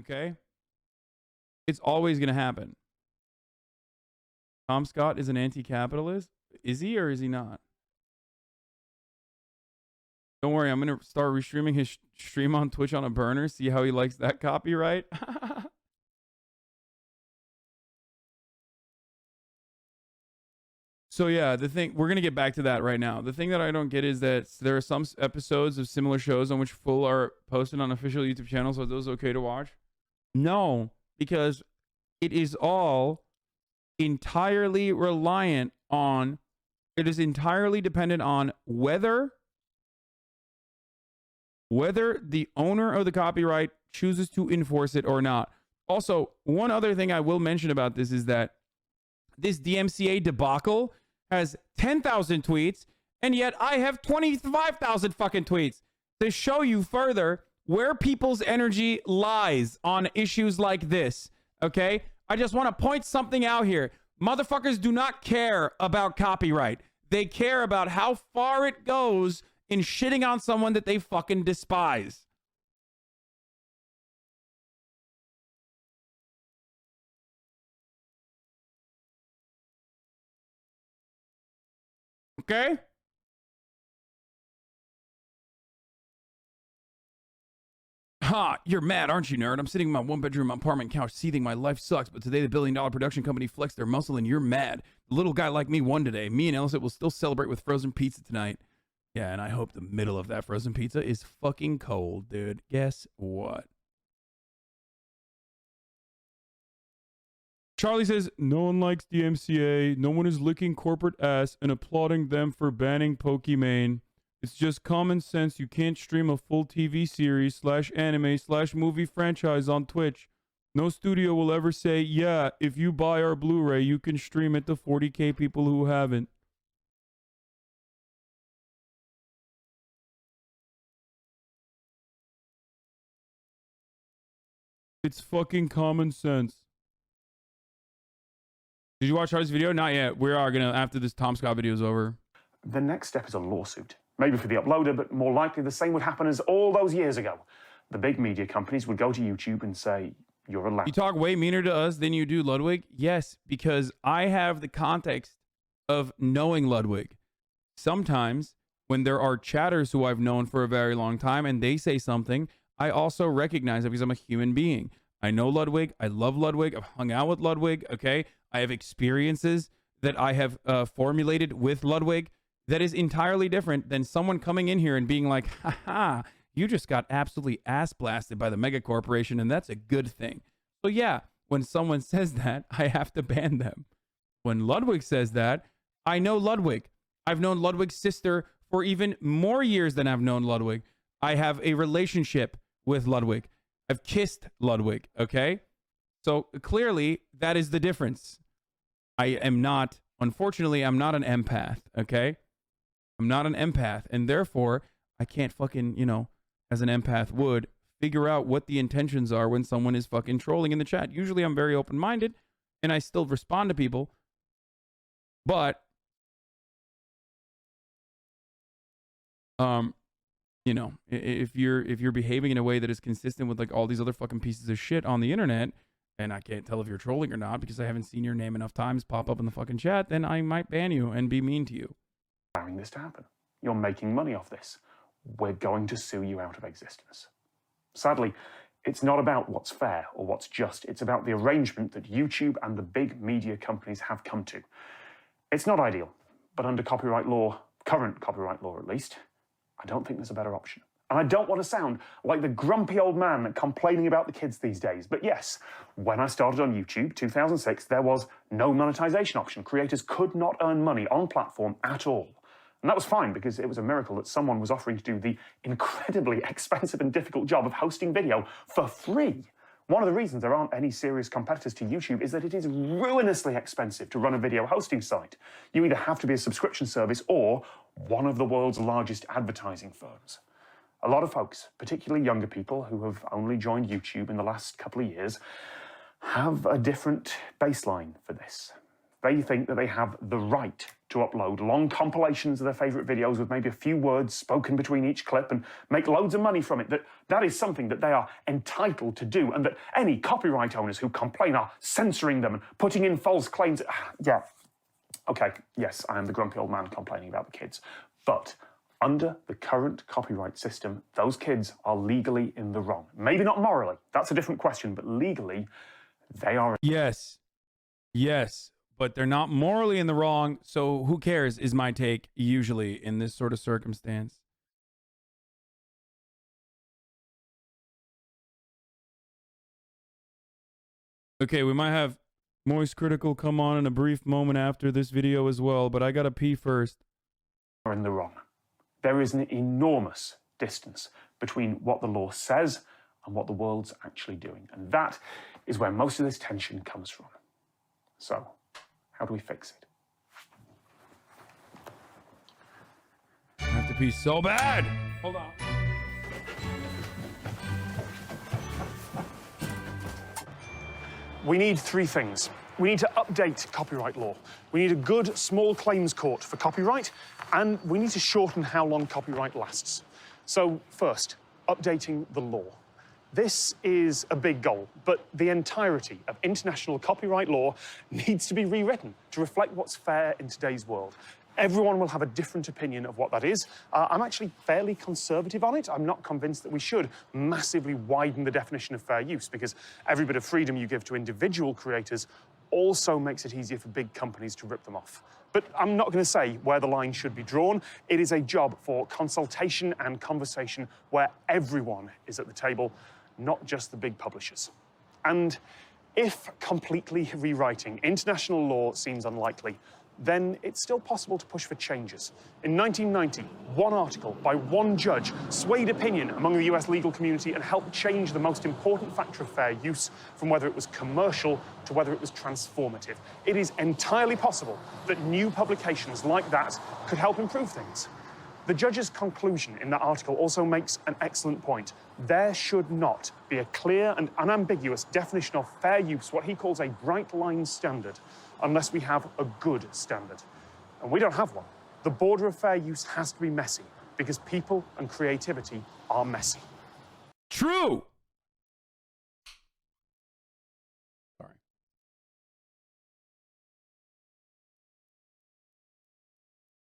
Okay? It's always going to happen. Tom Scott is an anti-capitalist? Is he or is he not? Don't worry, I'm going to start restreaming his stream on Twitch on a burner, see how he likes that copyright. So yeah, the thing, we're going to get back to that right now. The thing that I don't get is that there are some episodes of similar shows on which full are posted on official YouTube channels. Are those okay to watch? No, because it is all entirely reliant on, it is entirely dependent on whether the owner of the copyright chooses to enforce it or not. Also, one other thing I will mention about this is that this DMCA debacle has 10,000 tweets, and yet I have 25,000 fucking tweets to show you further where people's energy lies on issues like this, okay? I just want to point something out here. Motherfuckers do not care about copyright. They care about how far it goes in shitting on someone that they fucking despise. Okay? Ha, you're mad, aren't you, nerd? I'm sitting in my one-bedroom apartment couch seething. My life sucks, but today the billion-dollar production company flexed their muscle and you're mad. The little guy like me won today. Me and Elsa will still celebrate with frozen pizza tonight. Yeah, and I hope the middle of that frozen pizza is fucking cold, dude. Guess what? Charlie says, no one likes the MCA. No one is licking corporate ass and applauding them for banning Pokimane. It's just common sense. You can't stream a full TV series / anime / movie franchise on Twitch. No studio will ever say, yeah, if you buy our Blu-ray, you can stream it to 40K people who haven't. It's fucking common sense. Did you watch Charlie's video? Not yet. We are going to, after this Tom Scott video is over. The next step is a lawsuit. Maybe for the uploader, but more likely the same would happen as all those years ago. The big media companies would go to YouTube and say, you're allowed. You talk way meaner to us than you do Ludwig? Yes, because I have the context of knowing Ludwig. Sometimes when there are chatters who I've known for a very long time and they say something, I also recognize it because I'm a human being. I know Ludwig. I love Ludwig. I've hung out with Ludwig. Okay. I have experiences that I have formulated with Ludwig that is entirely different than someone coming in here and being like, haha, you just got absolutely ass blasted by the mega corporation, and that's a good thing. So yeah, when someone says that, I have to ban them. When Ludwig says that, I know Ludwig. I've known Ludwig's sister for even more years than I've known Ludwig. I have a relationship with Ludwig. I've kissed Ludwig, okay? So clearly, that is the difference. I am not, unfortunately, I'm not an empath, okay? I'm not an empath, and therefore, I can't fucking, you know, as an empath would, figure out what the intentions are when someone is fucking trolling in the chat. Usually I'm very open-minded, and I still respond to people, but, you know, if you're behaving in a way that is consistent with like all these other fucking pieces of shit on the internet, and I can't tell if you're trolling or not because I haven't seen your name enough times pop up in the fucking chat, then I might ban you and be mean to you. Allowing this to happen. You're making money off this. We're going to sue you out of existence. Sadly, it's not about what's fair or what's just. It's about the arrangement that YouTube and the big media companies have come to. It's not ideal, but under copyright law, current copyright law at least, I don't think there's a better option. And I don't want to sound like the grumpy old man complaining about the kids these days. But yes, when I started on YouTube, 2006, there was no monetization option. Creators could not earn money on platform at all. And that was fine because it was a miracle that someone was offering to do the incredibly expensive and difficult job of hosting video for free. One of the reasons there aren't any serious competitors to YouTube is that it is ruinously expensive to run a video hosting site. You either have to be a subscription service or one of the world's largest advertising firms. A lot of folks, particularly younger people who have only joined YouTube in the last couple of years, have a different baseline for this. They think that they have the right to upload long compilations of their favorite videos with maybe a few words spoken between each clip and make loads of money from it, that is something that they are entitled to do, and that any copyright owners who complain are censoring them and putting in false claims. Yeah. Okay, yes, I am the grumpy old man complaining about the kids. But under the current copyright system, those kids are legally in the wrong. Maybe not morally, that's a different question, but legally, they are. Yes. Yes. But they're not morally in the wrong, so who cares, is my take, usually, in this sort of circumstance. Okay, we might have Moist Critical come on in a brief moment after this video as well, but I gotta pee first. Are in the wrong. There is an enormous distance between what the law says and what the world's actually doing. And that is where most of this tension comes from. So, how do we fix it? I have to pee so bad! Hold on. We need three things. We need to update copyright law. We need a good small claims court for copyright, and we need to shorten how long copyright lasts. So first, updating the law. This is a big goal, but the entirety of international copyright law needs to be rewritten to reflect what's fair in today's world. Everyone will have a different opinion of what that is. I'm actually fairly conservative on it. I'm not convinced that we should massively widen the definition of fair use, because every bit of freedom you give to individual creators also makes it easier for big companies to rip them off. But I'm not going to say where the line should be drawn. It is a job for consultation and conversation where everyone is at the table, not just the big publishers. And if completely rewriting international law seems unlikely, then it's still possible to push for changes. In 1990, one article by one judge swayed opinion among the US legal community and helped change the most important factor of fair use from whether it was commercial to whether it was transformative. It is entirely possible that new publications like that could help improve things. The judge's conclusion in that article also makes an excellent point. There should not be a clear and unambiguous definition of fair use, what he calls a bright line standard, unless we have a good standard. And we don't have one. The border of fair use has to be messy, because people and creativity are messy. True! Sorry.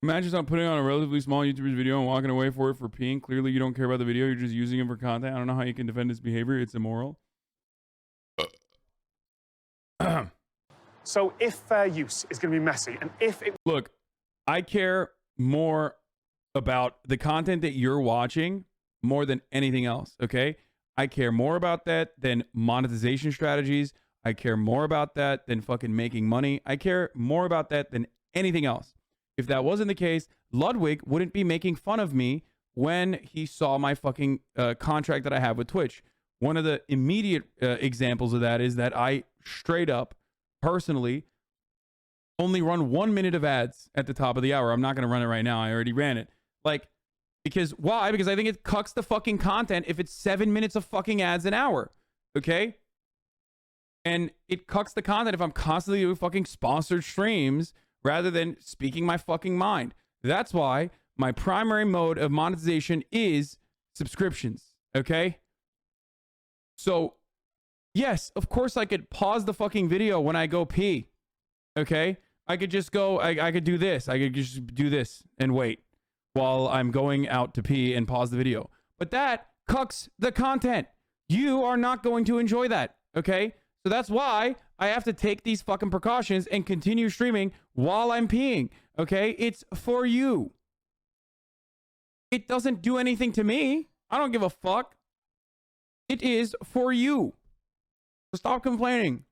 Imagine someone putting on a relatively small YouTuber's video and walking away for peeing. Clearly you don't care about the video, you're just using it for content. I don't know how you can defend his behavior. It's immoral. So if fair use is going to be messy, and if it... Look, I care more about the content that you're watching more than anything else, okay? I care more about that than monetization strategies. I care more about that than fucking making money. I care more about that than anything else. If that wasn't the case, Ludwig wouldn't be making fun of me when he saw my fucking contract that I have with Twitch. One of the immediate examples of that is that I straight up personally only run 1 minute of ads at the top of the hour. I'm not going to run it right now. I already ran it. Like, because why? Because I think it cucks the fucking content if it's 7 minutes of fucking ads an hour. Okay? And it cucks the content if I'm constantly doing fucking sponsored streams rather than speaking my fucking mind. That's why my primary mode of monetization is subscriptions. Okay? So, yes, of course I could pause the fucking video when I go pee. Okay? I could just go, I could do this. I could just do this and wait while I'm going out to pee and pause the video. But that cucks the content. You are not going to enjoy that. Okay? So that's why I have to take these fucking precautions and continue streaming while I'm peeing. Okay? It's for you. It doesn't do anything to me. I don't give a fuck. It is for you. So stop complaining.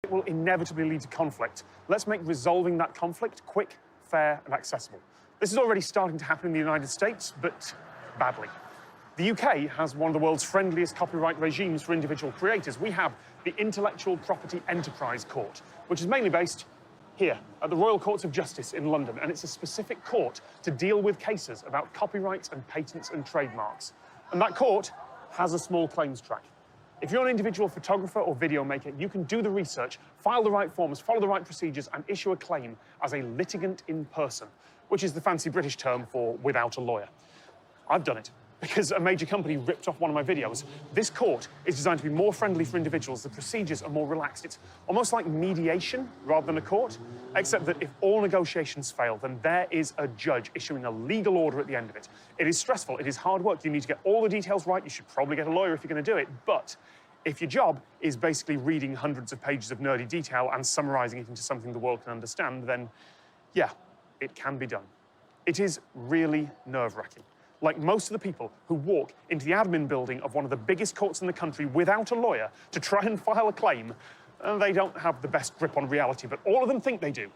It will inevitably lead to conflict. Let's make resolving that conflict quick, fair, and accessible. This is already starting to happen in the United States, but badly. The UK has one of the world's friendliest copyright regimes for individual creators. We have the Intellectual Property Enterprise Court, which is mainly based here at the Royal Courts of Justice in London, and it's a specific court to deal with cases about copyrights and patents and trademarks. And that court has a small claims track. If you're an individual photographer or video maker, you can do the research, file the right forms, follow the right procedures, and issue a claim as a litigant in person, which is the fancy British term for without a lawyer. I've done it because a major company ripped off one of my videos. This court is designed to be more friendly for individuals. The procedures are more relaxed. It's almost like mediation rather than a court, except that if all negotiations fail, then there is a judge issuing a legal order at the end of it. It is stressful. It is hard work. You need to get all the details right. You should probably get a lawyer if you're going to do it. But if your job is basically reading hundreds of pages of nerdy detail and summarizing it into something the world can understand, then yeah, it can be done. It is really nerve-wracking. Like most of the people who walk into the admin building of one of the biggest courts in the country without a lawyer to try and file a claim, they don't have the best grip on reality, but all of them think they do.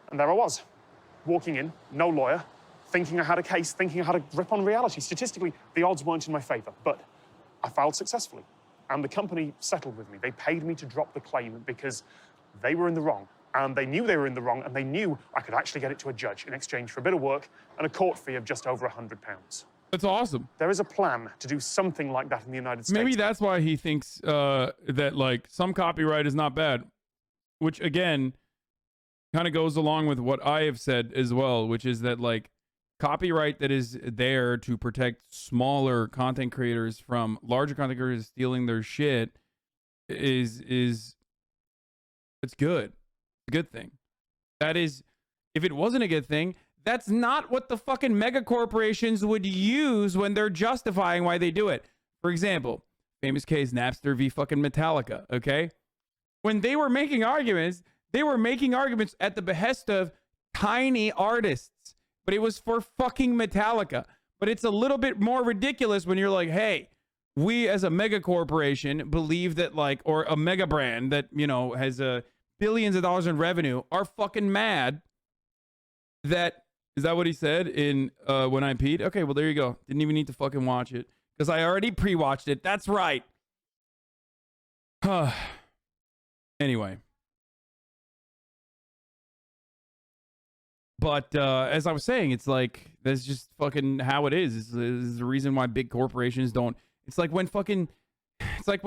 And there I was, walking in, no lawyer, thinking I had a case, thinking I had a grip on reality. Statistically, the odds weren't in my favor, but I filed successfully. And the company settled with me. They paid me to drop the claim because they were in the wrong. And they knew they were in the wrong, and they knew I could actually get it to a judge in exchange for a bit of work and a court fee of just over £100. That's awesome. There is a plan to do something like that in the United States. Maybe that's why he thinks that, like, some copyright is not bad, which, again, kind of goes along with what I have said as well, which is that, like, copyright that is there to protect smaller content creators from larger content creators stealing their shit is it's good. A good thing. That is, if it wasn't a good thing, that's not what the fucking mega corporations would use when they're justifying why they do it. For example, famous case Napster v fucking Metallica, okay? When they were making arguments at the behest of tiny artists, but it was for fucking Metallica. But it's a little bit more ridiculous when you're like, hey, we as a mega corporation believe that, like, or a mega brand that, you know, has billions of dollars in revenue are fucking mad that, is that what he said in When I Peed? Okay, well, there you go. Didn't even need to fucking watch it because I already pre-watched it. That's right. Anyway. But as I was saying, it's like, that's just fucking how it is. This is the reason why big corporations don't. It's like when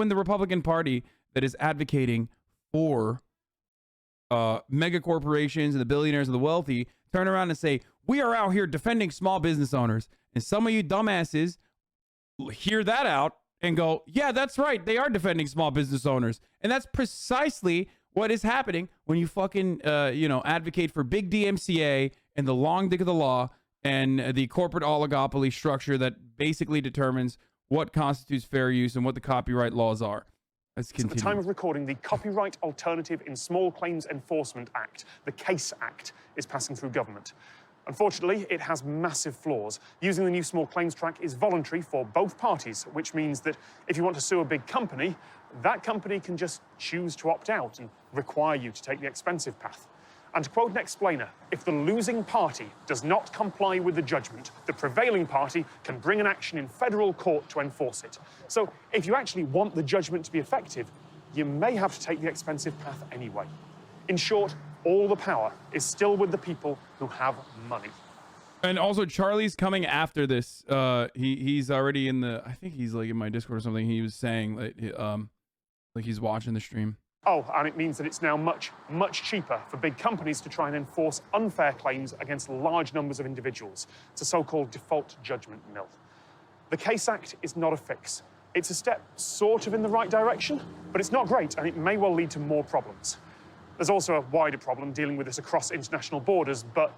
the Republican Party that is advocating for mega corporations and the billionaires and the wealthy turn around and say, we are out here defending small business owners. And some of you dumbasses hear that out and go, yeah, that's right. They are defending small business owners. And that's precisely what is happening when you fucking, advocate for big DMCA and the long dick of the law and the corporate oligopoly structure that basically determines what constitutes fair use and what the copyright laws are. Let's continue. At the time of recording, the Copyright Alternative in Small Claims Enforcement Act, the CASE Act, is passing through government. Unfortunately, it has massive flaws. Using the new small claims track is voluntary for both parties, which means that if you want to sue a big company, that company can just choose to opt out and require you to take the expensive path. And to quote an explainer, if the losing party does not comply with the judgment, the prevailing party can bring an action in federal court to enforce it. So if you actually want the judgment to be effective, you may have to take the expensive path anyway. In short, all the power is still with the people who have money. And also, Charlie's coming after this. He's already in the, I think he's like in my Discord or something. He was saying that like he's watching the stream. Oh, and it means that it's now much, much cheaper for big companies to try and enforce unfair claims against large numbers of individuals. It's a so-called default judgment mill. The CASE Act is not a fix. It's a step sort of in the right direction, but it's not great, and it may well lead to more problems. There's also a wider problem dealing with this across international borders, but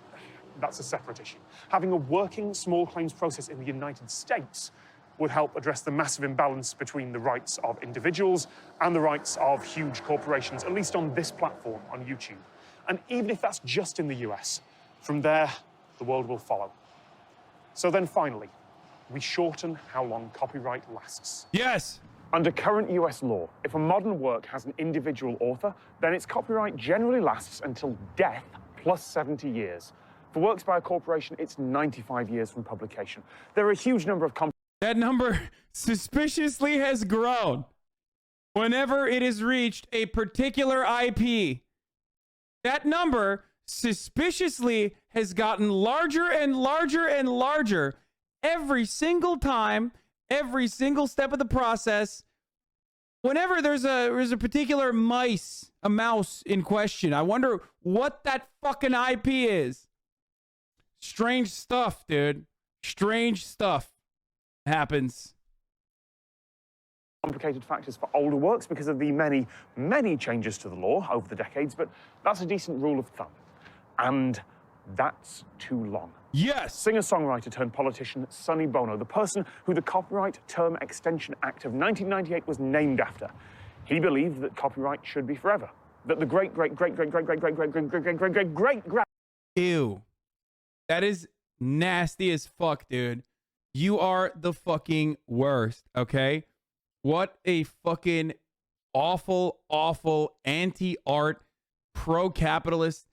that's a separate issue. Having a working small claims process in the United States would help address the massive imbalance between the rights of individuals and the rights of huge corporations, at least on this platform, on YouTube. And even if that's just in the US, from there, the world will follow. So then finally, we shorten how long copyright lasts. Yes! Under current US law, if a modern work has an individual author, then its copyright generally lasts until death plus 70 years. For works by a corporation, it's 95 years from publication. There are a huge number of that number suspiciously has grown whenever it has reached a particular IP. That number suspiciously has gotten larger and larger and larger every single time, every single step of the process. Whenever there's a particular a mouse in question, I wonder what that fucking IP is. Strange stuff, dude. Strange stuff happens. Complicated factors for older works because of the many, many changes to the law over the decades, but that's a decent rule of thumb. And that's too long. Yes. Singer-songwriter turned politician Sonny Bono, the person who the Copyright Term Extension Act of 1998 was named after. He believed that copyright should be forever. That the great Ew. That is nasty as fuck, dude. You are the fucking worst, okay? What a fucking awful, awful anti-art, pro-capitalist,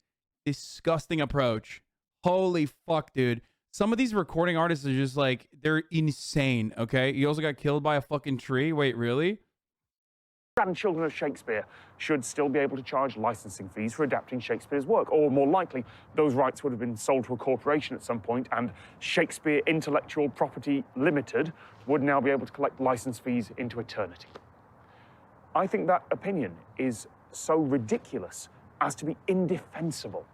disgusting approach. Holy fuck, dude. Some of these recording artists are just like, they're insane, okay? He also got killed by a fucking tree. Wait, really? Grandchildren of Shakespeare should still be able to charge licensing fees for adapting Shakespeare's work, or more likely, those rights would have been sold to a corporation at some point, and Shakespeare Intellectual Property Limited would now be able to collect license fees into eternity. I think that opinion is so ridiculous as to be indefensible.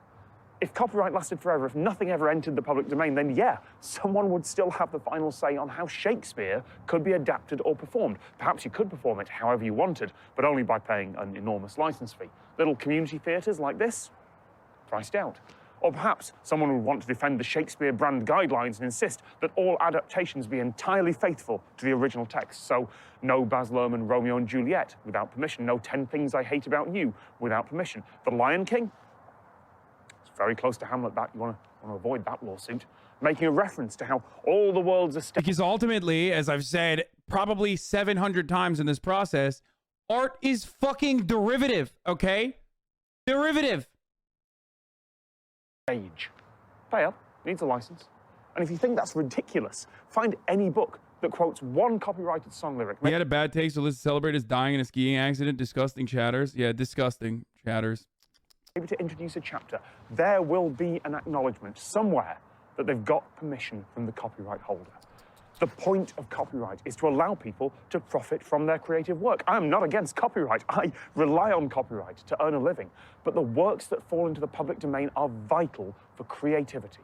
If copyright lasted forever, if nothing ever entered the public domain, then yeah, someone would still have the final say on how Shakespeare could be adapted or performed. Perhaps you could perform it however you wanted, but only by paying an enormous license fee. Little community theatres like this, priced out. Or perhaps someone would want to defend the Shakespeare brand guidelines and insist that all adaptations be entirely faithful to the original text. So no Baz Luhrmann Romeo and Juliet without permission, no 10 Things I Hate About You without permission. The Lion King? Very close to Hamlet, that you want to avoid that lawsuit, making a reference to how all the world's estate. Because ultimately, as I've said probably 700 times in this process, art is fucking derivative, okay? Derivative. Age. Pay up, needs a license. And if you think that's ridiculous, find any book that quotes one copyrighted song lyric. He had a bad taste, so let's celebrate his dying in a skiing accident. Disgusting chatters. Yeah, disgusting chatters. Able to introduce a chapter, there will be an acknowledgement somewhere that they've got permission from the copyright holder. The point of copyright is to allow people to profit from their creative work. I am not against copyright. I rely on copyright to earn a living. But the works that fall into the public domain are vital for creativity.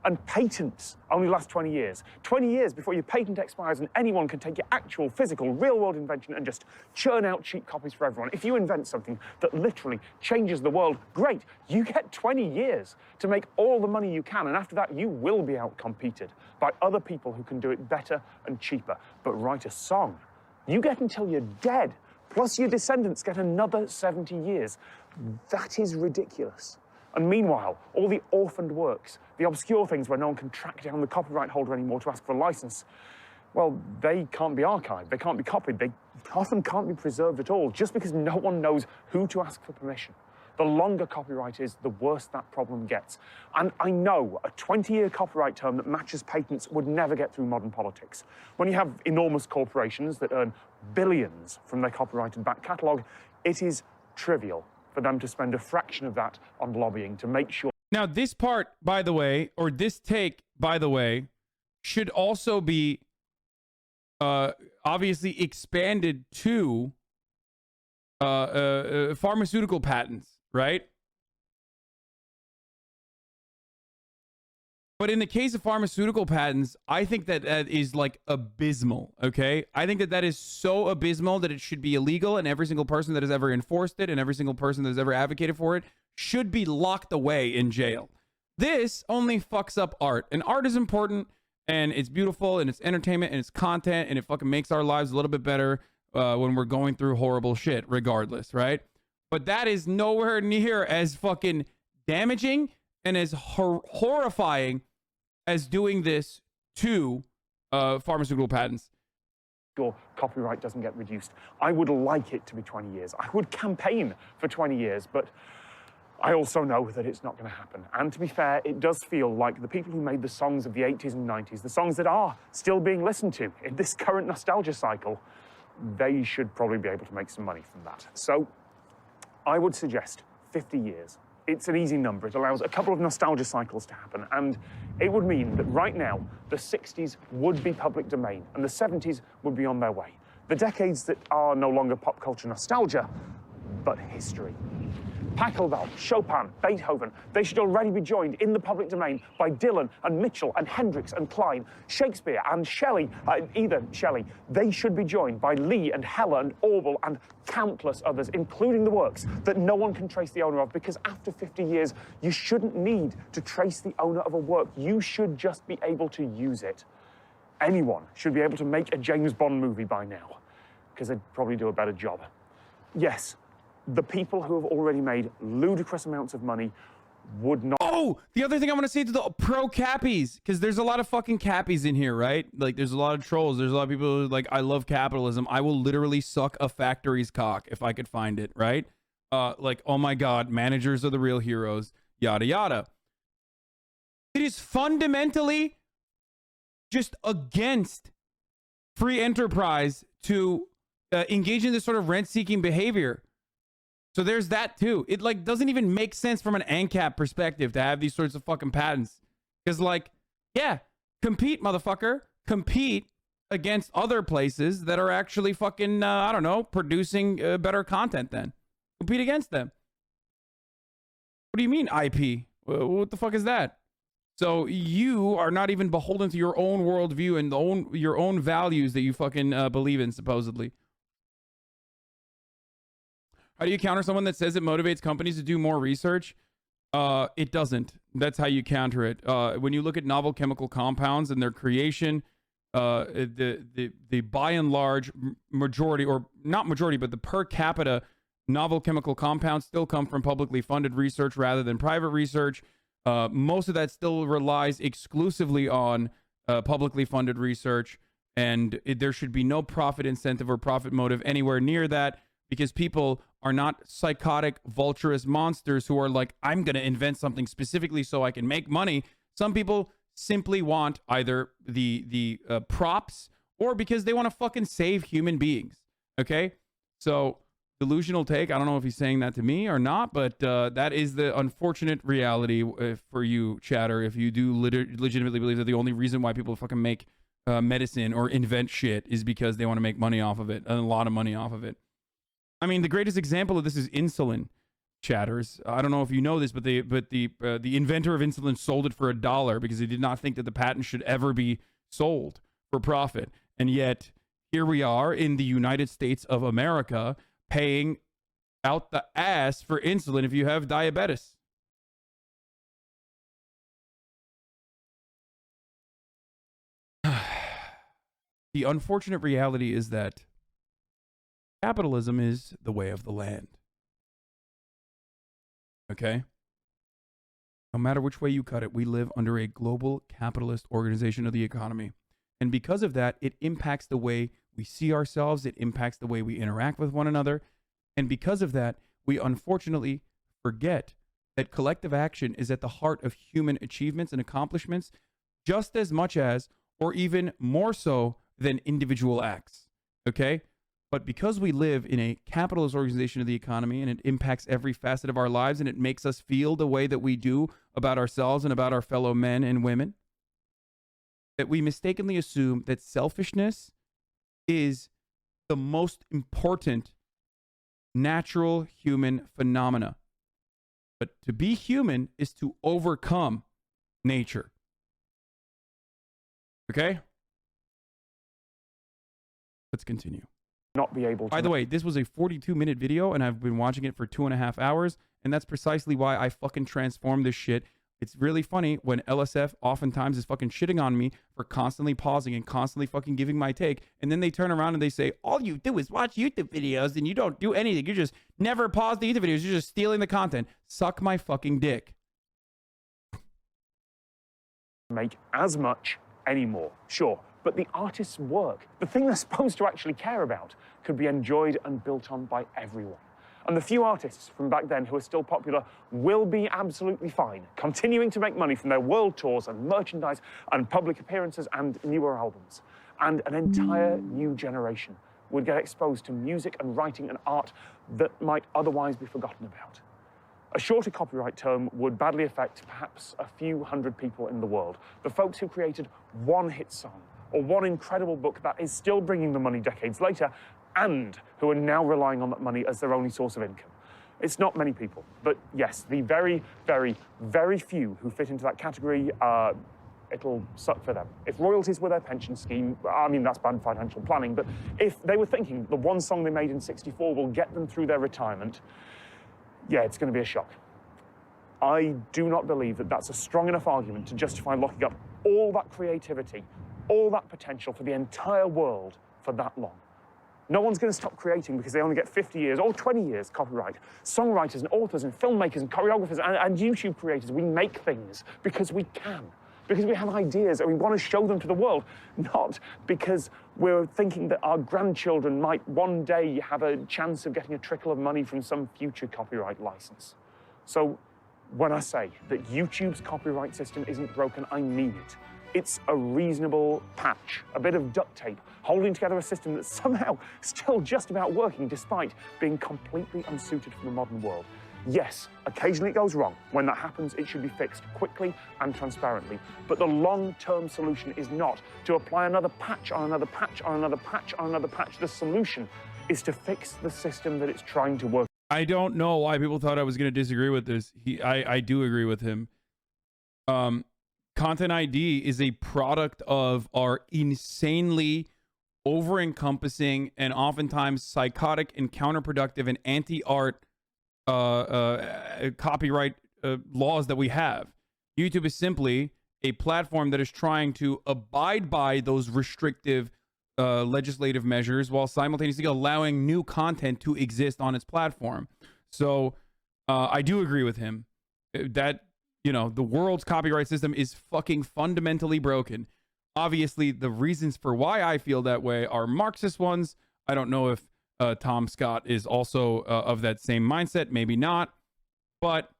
And patents only last 20 years. 20 years before your patent expires and anyone can take your actual, physical, real-world invention and just churn out cheap copies for everyone. If you invent something that literally changes the world, great. You get 20 years to make all the money you can, and after that, you will be outcompeted by other people who can do it better and cheaper. But write a song, you get until you're dead, plus your descendants get another 70 years. That is ridiculous. And meanwhile, all the orphaned works, the obscure things where no one can track down the copyright holder anymore to ask for a license, well, they can't be archived, they can't be copied, they often can't be preserved at all, just because no one knows who to ask for permission. The longer copyright is, the worse that problem gets. And I know a 20-year copyright term that matches patents would never get through modern politics. When you have enormous corporations that earn billions from their copyrighted back catalogue, it is trivial for them to spend a fraction of that on lobbying to make sure. Now, this part, by the way, or this take, by the way, should also be obviously expanded to pharmaceutical patents, right? But in the case of pharmaceutical patents, I think that that is like abysmal, okay? I think that that is so abysmal that it should be illegal, and every single person that has ever enforced it and every single person that has ever advocated for it should be locked away in jail. This only fucks up art, and art is important, and it's beautiful, and it's entertainment, and it's content, and it fucking makes our lives a little bit better when we're going through horrible shit, regardless, right? But that is nowhere near as fucking damaging and as horrifying as doing this to pharmaceutical patents. Your copyright doesn't get reduced. I would like it to be 20 years. I would campaign for 20 years, but I also know that it's not going to happen. And to be fair, it does feel like the people who made the songs of the 80s and 90s, the songs that are still being listened to in this current nostalgia cycle, they should probably be able to make some money from that. So I would suggest 50 years. It's an easy number. It allows a couple of nostalgia cycles to happen. And it would mean that right now, the 60s would be public domain and the 70s would be on their way. The decades that are no longer pop culture nostalgia, but history. Pachelbel, Chopin, Beethoven, they should already be joined in the public domain by Dylan and Mitchell and Hendrix and Klein, Shakespeare and Shelley, either Shelley. They should be joined by Lee and Heller and Orwell and countless others, including the works that no one can trace the owner of, because after 50 years, you shouldn't need to trace the owner of a work. You should just be able to use it. Anyone should be able to make a James Bond movie by now, because they'd probably do a better job. Yes, the people who have already made ludicrous amounts of money would not. Oh, the other thing I want to say to the pro cappies, because there's a lot of fucking cappies in here, right? Like, there's a lot of trolls. There's a lot of people who are like, I love capitalism. I will literally suck a factory's cock if I could find it, right? Like, oh my God, managers are the real heroes, yada, yada. It is fundamentally just against free enterprise to engage in this sort of rent-seeking behavior. So there's that too. It like doesn't even make sense from an ANCAP perspective to have these sorts of fucking patents. Because like, yeah, compete, motherfucker. Compete against other places that are actually fucking, I don't know, producing better content then. Compete against them. What do you mean IP? What the fuck is that? So you are not even beholden to your own worldview and your own values that you fucking believe in, supposedly. How do you counter someone that says it motivates companies to do more research? It doesn't. That's how you counter it. When you look at novel chemical compounds and their creation, the by and large majority, or not majority, but the per capita novel chemical compounds still come from publicly funded research rather than private research. Most of that still relies exclusively on publicly funded research, and there should be no profit incentive or profit motive anywhere near that, because people are not psychotic, vulturous monsters who are like, I'm going to invent something specifically so I can make money. Some people simply want either the props or because they want to fucking save human beings. Okay? So, delusional take. I don't know if he's saying that to me or not, but that is the unfortunate reality for you, chatter, if you do legitimately believe that the only reason why people fucking make medicine or invent shit is because they want to make money off of it, and a lot of money off of it. I mean, the greatest example of this is insulin, chatters. I don't know if you know this, but the inventor of insulin sold it for $1 because he did not think that the patent should ever be sold for profit. And yet, here we are in the United States of America paying out the ass for insulin if you have diabetes. The unfortunate reality is that capitalism is the way of the land. Okay? No matter which way you cut it, we live under a global capitalist organization of the economy. And because of that, it impacts the way we see ourselves. It impacts the way we interact with one another. And because of that, we unfortunately forget that collective action is at the heart of human achievements and accomplishments just as much as, or even more so, than individual acts. Okay? But because we live in a capitalist organization of the economy and it impacts every facet of our lives and it makes us feel the way that we do about ourselves and about our fellow men and women, that we mistakenly assume that selfishness is the most important natural human phenomena. But to be human is to overcome nature. Okay? Let's continue. Not be able to. By the way, this was a 42-minute video, and I've been watching it for 2.5 hours, and that's precisely why I fucking transformed this shit. It's really funny when LSF oftentimes is fucking shitting on me for constantly pausing and constantly fucking giving my take, and then they turn around and they say, all you do is watch YouTube videos, and you don't do anything. You just never pause the YouTube videos. You're just stealing the content. Suck my fucking dick. Make as much anymore, sure. But the artist's work, the thing they're supposed to actually care about, could be enjoyed and built on by everyone. And the few artists from back then who are still popular will be absolutely fine, continuing to make money from their world tours and merchandise and public appearances and newer albums. And an entire new generation would get exposed to music and writing and art that might otherwise be forgotten about. A shorter copyright term would badly affect perhaps a few hundred people in the world, the folks who created one hit song, or one incredible book that is still bringing them money decades later, and who are now relying on that money as their only source of income. It's not many people, but yes, the very, very, very few who fit into that category, it'll suck for them. If royalties were their pension scheme, I mean, that's bad financial planning, but if they were thinking the one song they made in '64 will get them through their retirement, yeah, it's going to be a shock. I do not believe that that's a strong enough argument to justify locking up all that creativity, all that potential for the entire world for that long. No one's going to stop creating because they only get 50 years or 20 years copyright. Songwriters and authors and filmmakers and choreographers and YouTube creators, we make things because we can, because we have ideas and we want to show them to the world, not because we're thinking that our grandchildren might one day have a chance of getting a trickle of money from some future copyright license. So when I say that YouTube's copyright system isn't broken, I mean it. It's a reasonable patch, a bit of duct tape, holding together a system that's somehow still just about working despite being completely unsuited for the modern world. Yes, occasionally it goes wrong. When that happens, it should be fixed quickly and transparently. But the long-term solution is not to apply another patch on another patch on another patch on another patch. The solution is to fix the system that it's trying to work. I don't know why people thought I was going to disagree with this. I do agree with him. Content ID is a product of our insanely over-encompassing and oftentimes psychotic and counterproductive and anti-art copyright laws that we have. YouTube is simply a platform that is trying to abide by those restrictive legislative measures while simultaneously allowing new content to exist on its platform. So I do agree with him that, you know, the world's copyright system is fucking fundamentally broken. Obviously, the reasons for why I feel that way are Marxist ones. I don't know if Tom Scott is also of that same mindset. Maybe not. But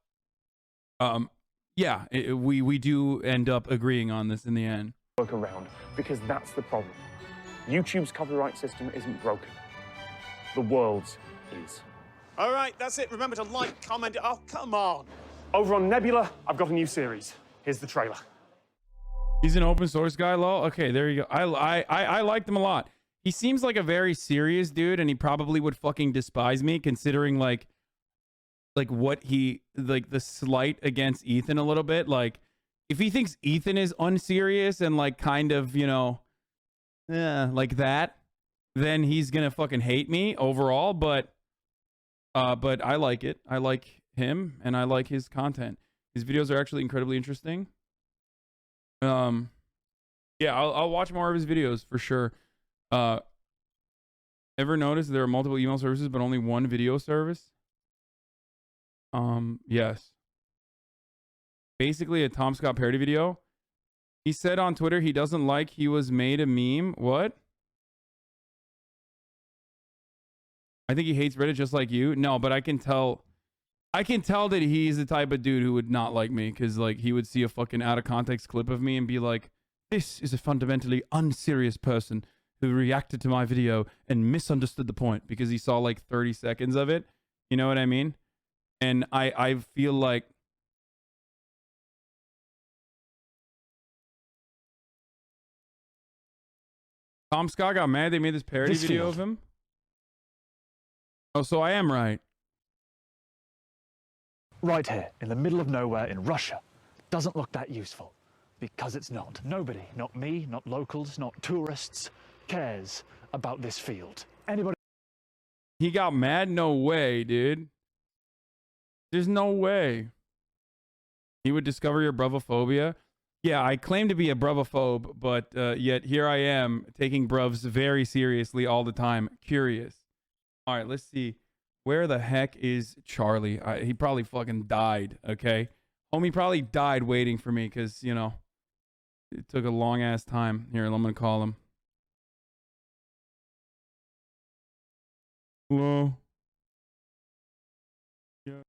yeah, we do end up agreeing on this in the end. Work around, because that's the problem. YouTube's copyright system isn't broken. The world's is. All right, that's it. Remember to like, comment. Oh, come on. Over on Nebula, I've got a new series. Here's the trailer. He's an open source guy, lol. Okay, there you go. I liked him a lot. He seems like a very serious dude, and he probably would fucking despise me, considering like what he, like, the slight against Ethan a little bit. Like, if he thinks Ethan is unserious and like kind of, you know, like that, then he's gonna fucking hate me overall. But I like it. I like him and I like his content. His videos are actually incredibly interesting. Yeah, I'll watch more of his videos for sure. Ever notice there are multiple email services but only one video service? Yes. Basically a Tom Scott parody video. He said on Twitter he doesn't like he was made a meme. What? I think he hates Reddit just like you. No, but I can tell that he's the type of dude who would not like me, because like he would see a fucking out of context clip of me and be like, this is a fundamentally unserious person who reacted to my video and misunderstood the point because he saw like 30 seconds of it. You know what I mean? And I feel like Tom Scott got mad they made this parody video of him. Oh, so I am right. Right here, in the middle of nowhere in Russia, doesn't look that useful. Because it's not. Nobody, not me, not locals, not tourists, cares about this field. Anybody? He got mad? No way, dude. There's no way. He would discover your bravophobia. Yeah, I claim to be a bravophobe, but yet here I am taking bruvs very seriously all the time. Curious. All right, let's see. Where the heck is Charlie? He probably fucking died, okay? Homie probably died waiting for me because, you know, it took a long ass time. Here, I'm gonna call him. Hello?